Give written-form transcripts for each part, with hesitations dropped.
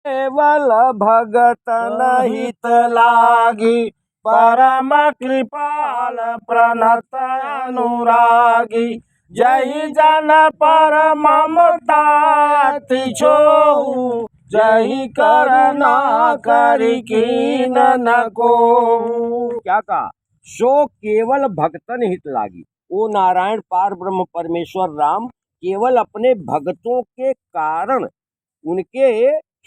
केवल भगत हित लागी, परम कृपाल प्रणत अनुरागी। जय जन पर ममता तिछोहु, जय करना करि कीन न को। क्या कहा? सो केवल भगतन हित लागी। वो नारायण पार ब्रह्म परमेश्वर राम केवल अपने भक्तों के कारण, उनके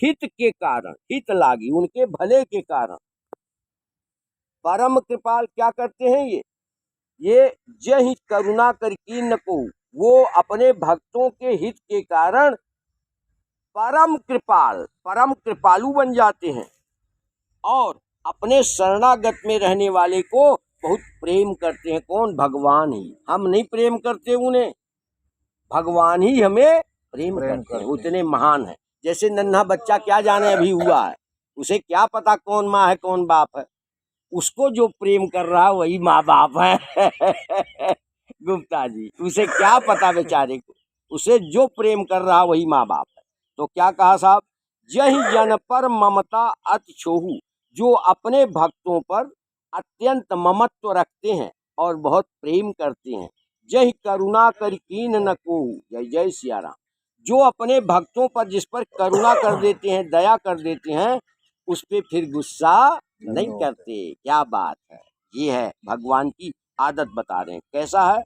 हित के कारण, हित लागी उनके भले के कारण। परम कृपाल क्या करते हैं? ये जय करुणा कर कीन को, वो अपने भक्तों के हित के कारण परम कृपाल, परम कृपालु बन जाते हैं और अपने शरणागत में रहने वाले को बहुत प्रेम करते हैं। कौन? भगवान ही। हम नहीं प्रेम करते उन्हें, भगवान ही हमें प्रेम करते हैं, उतने महान है। जैसे नन्हा बच्चा क्या जाने अभी हुआ है, उसे क्या पता कौन माँ है कौन बाप है। उसको जो प्रेम कर रहा है वही माँ बाप है गुप्ता जी, उसे क्या पता बेचारे को, उसे जो प्रेम कर रहा वही माँ बाप है। तो क्या कहा साहब? जहि जन पर ममता अति छोहू, जो अपने भक्तों पर अत्यंत ममत्व रखते हैं और बहुत प्रेम करते हैं। जय करुणा कर कीन न को, जय जय सिया राम। जो अपने भक्तों पर जिस पर करुणा कर देते हैं, दया कर देते हैं, उस पे फिर गुस्सा नहीं करते। क्या बात है! ये है भगवान की आदत, बता रहे हैं कैसा है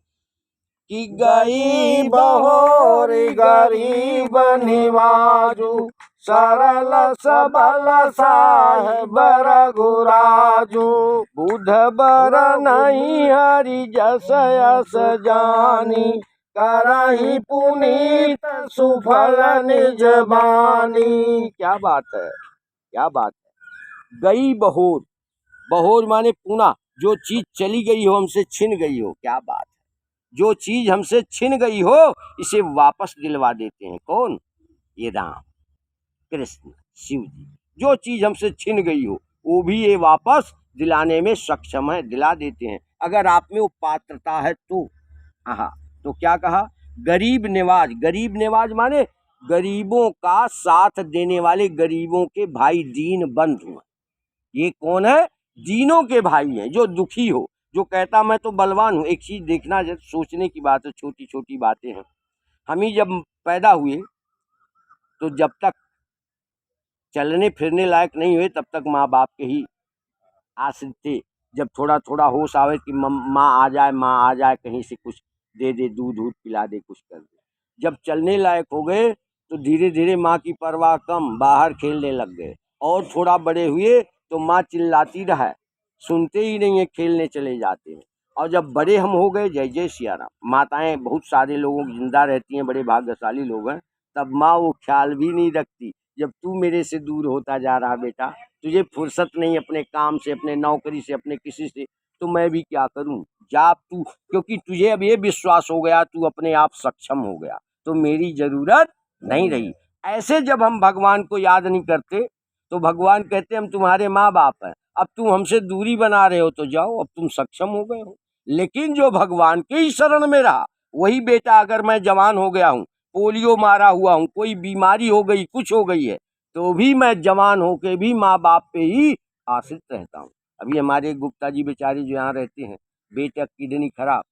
कि गई बहोर गरीब निवाजू, सरल सबल साहेब रघुराजू। बुध बर नहीं हरि जस यस जानी, करही पुनीत सुफल निज बानी। क्या बात है, क्या बात है! गई बहोर, बहोर माने पुनः, जो चीज चली गई हो, हमसे छिन गई हो। क्या बात है! जो चीज हमसे छिन गई हो इसे वापस दिलवा देते हैं। कौन? ये राम कृष्ण शिव जी। जो चीज हमसे छिन गई हो वो भी ये वापस दिलाने में सक्षम है, दिला देते हैं अगर आप में वो पात्रता है तो। हाँ, तो क्या कहा? गरीब निवाज, गरीब निवाज माने गरीबों का साथ देने वाले, गरीबों के भाई, दीन बंधु। ये कौन है? दीनों के भाई हैं, जो दुखी हो, जो कहता मैं तो बलवान हूँ। एक चीज देखना, जब सोचने की बात है, छोटी छोटी बातें हैं। हम ही जब पैदा हुए तो जब तक चलने फिरने लायक नहीं हुए तब तक माँ बाप के ही आश्रित थे। जब थोड़ा थोड़ा होश आवे कि माँ आ जाए, माँ आ जाए, कहीं से कुछ दे दे, दूध दूध पिला दे, कुछ कर दे। जब चलने लायक हो गए तो धीरे धीरे माँ की परवाह कम, बाहर खेलने लग गए। और थोड़ा बड़े हुए तो माँ चिल्लाती रहा, सुनते ही नहीं है, खेलने चले जाते हैं। और जब बड़े हम हो गए, जय जय सिया राम, माताएं बहुत सारे लोगों की जिंदा रहती हैं, बड़े भाग्यशाली लोग हैं, तब माँ वो ख्याल भी नहीं रखती। जब तू मेरे से दूर होता जा रहा बेटा, तुझे फुर्सत नहीं अपने काम से, अपने नौकरी से, अपने किसी से, तो मैं भी क्या करूं, जा तू, क्योंकि तुझे अब ये विश्वास हो गया तू अपने आप सक्षम हो गया, तो मेरी जरूरत नहीं रही। ऐसे जब हम भगवान को याद नहीं करते तो भगवान कहते हम तुम्हारे माँ बाप हैं, अब तुम हमसे दूरी बना रहे हो तो जाओ, अब तुम सक्षम हो गए हो। लेकिन जो भगवान के ही शरण में रहा, वही बेटा, अगर मैं जवान हो गया हूँ, पोलियो मारा हुआ हूँ, कोई बीमारी हो गई, कुछ हो गई है, तो भी मैं जवान होके भी माँ बाप पे ही आश्रित रहता हूँ। अभी हमारे गुप्ता जी बेचारे जो यहाँ रहते हैं, बेटा किडनी खराब,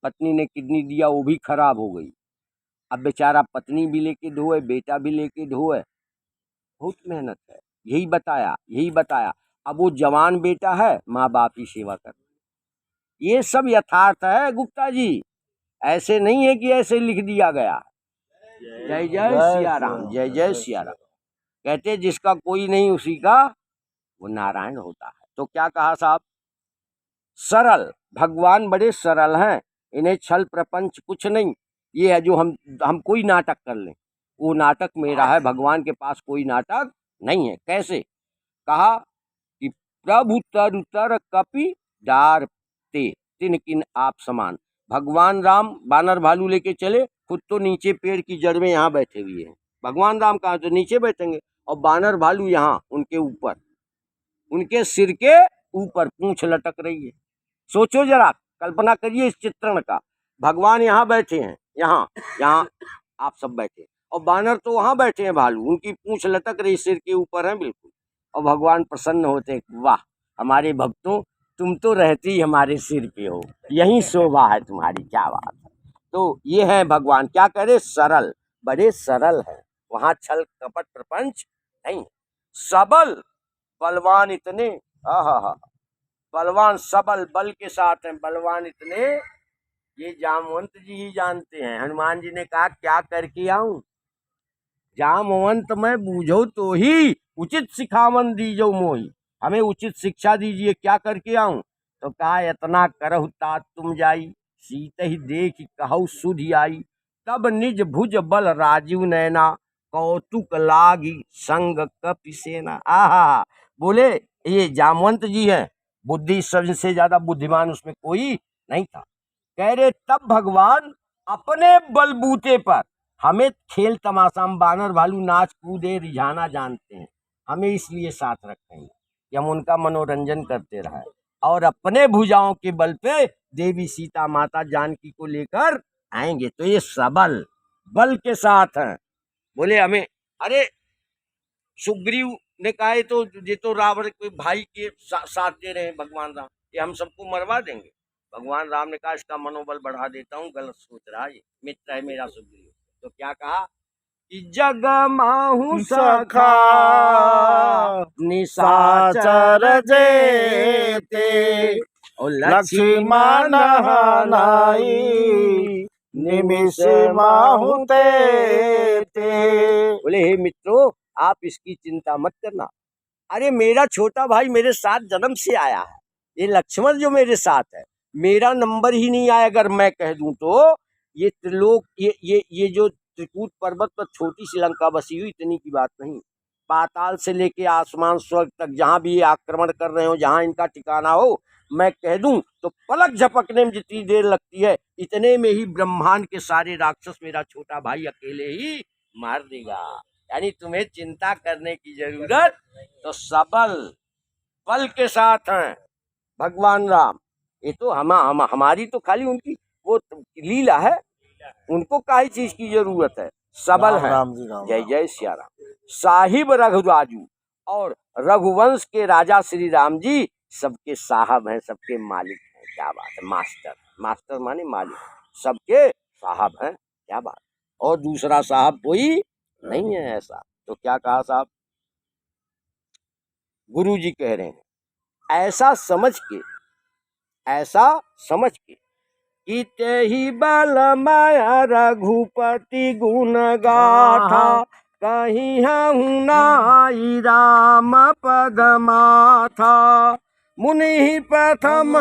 पत्नी ने किडनी दिया, वो भी खराब हो गई। अब बेचारा पत्नी भी लेके धोए, बेटा भी लेके धोए, बहुत मेहनत है। यही बताया, यही बताया। अब वो जवान बेटा है, माँ बाप की सेवा कर, ये सब यथार्थ है गुप्ता जी, ऐसे नहीं है कि ऐसे लिख दिया गया। जय जय सिया राम, जय जय सिया राम। कहते जिसका कोई नहीं उसी का वो नारायण होता है। तो क्या कहा साहब? सरल, भगवान बड़े सरल हैं, इन्हें छल प्रपंच कुछ नहीं। ये है जो हम कोई नाटक कर लें, वो नाटक मेरा है, भगवान के पास कोई नाटक नहीं है। कैसे? कहा कि प्रभु तर तर कपि डार ते, तिन किन आप समान। भगवान राम बानर भालू लेके चले, खुद तो नीचे पेड़ की जड़ में यहाँ बैठे हुए हैं। भगवान राम कहाँ? तो नीचे बैठेंगे, और बानर भालू यहाँ उनके ऊपर, उनके सिर के ऊपर पूंछ लटक रही है। सोचो जरा, कल्पना करिए इस चित्रण का। भगवान यहाँ बैठे हैं, यहाँ यहाँ आप सब बैठे, और बानर तो वहां बैठे हैं भालू, उनकी पूंछ लटक रही सिर के ऊपर है बिल्कुल। और भगवान प्रसन्न होते हैं, वाह हमारे भक्तों, तुम तो रहती ही हमारे सिर पे हो, यही शोभा है तुम्हारी, क्या बात है। तो ये है भगवान, क्या करे, सरल, बड़े सरल हैं, वहां छल कपट प्रपंच नहीं। सबल, बलवान इतने, हा, बलवान सबल, बल के साथ हैं, बलवान इतने, ये जामवंत जी ही जानते हैं। हनुमान जी ने कहा क्या करके आऊं, जामवंत मैं बूझो तो ही, उचित सिखावन दीजो मोही, हमें उचित शिक्षा दीजिए, क्या करके आऊं। तो कहा इतना करहु तात तुम जाई, सीत ही देख कहु सुधि आई, तब निज भुज बल राजीव नैना, कौतुक लागी संग कपि सेना। आहा, बोले ये जामवंत जी हैं, बुद्धि सबसे ज्यादा बुद्धिमान उसमें कोई नहीं था। कह रहे तब भगवान अपने बलबूते पर, हमें खेल तमाशा में बानर भालू नाच कूदे रिझाना जानते हैं, हमें इसलिए साथ रखते हैं कि हम उनका मनोरंजन करते रहे, और अपने भुजाओं के बल पे देवी सीता माता जानकी को लेकर आएंगे। तो ये सबल, बल के साथ हैं। बोले हमें, अरे सुग्रीव ने कहा ये तो रावण के भाई के साथ दे रहे हैं भगवान राम, ये हम सबको मरवा देंगे। भगवान राम ने कहा इसका मनोबल बढ़ा देता हूँ, गलत सोच रहा है, ये मित्र है मेरा सुग्रीव। तो क्या कहा कि जग माहू सखा निशाचर जेते, और लक्ष्मण नाई निमिष माहू ते। बोले हे मित्रों, आप इसकी चिंता मत करना, अरे मेरा छोटा भाई मेरे साथ जन्म से आया है, ये लक्ष्मण जो मेरे साथ है, मेरा नंबर ही नहीं आया अगर मैं कह दूं तो। ये त्रिलोक, ये जो त्रिकूट पर्वत पर छोटी सी लंका बसी हुई, इतनी की बात नहीं, पाताल से लेके आसमान स्वर्ग तक जहां भी ये आक्रमण कर रहे हो, जहां इनका ठिकाना हो, मैं कह दूं तो पलक झपकने में जितनी देर लगती है, इतने में ही ब्रह्मांड के सारे राक्षस मेरा छोटा भाई अकेले ही मार देगा। यानी तुम्हें चिंता करने की जरूरत, तो सबल बल के साथ हैं भगवान राम। ये तो हमारी तो खाली उनकी वो लीला है, उनको काई चीज की जरूरत है, सबल है। जय जय सिया राम। साहिब रघुराजू, और रघुवंश के राजा श्री राम जी सबके साहब हैं, सबके मालिक हैं, क्या बात है, मास्टर, मास्टर माने मालिक, सबके साहब हैं, क्या बात। और दूसरा साहब कोई नहीं है ऐसा। तो क्या कहा साहब, गुरु जी कह रहे हैं ऐसा समझ के कि तेहि बल माया रघुपति गुण गाथा, कहीं हूँ नाई राम पद माथा, मुनि प्रथम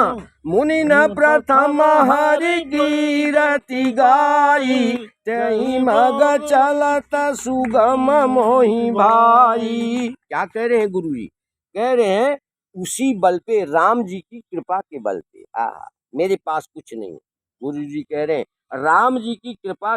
मुनि न प्रथम हरि कीरति गाई, तेहि मग चलत सुगम मोहि भाई। क्या कह रहे हैं गुरु जी, कह रहे हैं उसी बल पे, राम जी की कृपा के बल पे, मेरे पास कुछ नहीं। गुरु जी कह रहे हैं राम जी की कृपा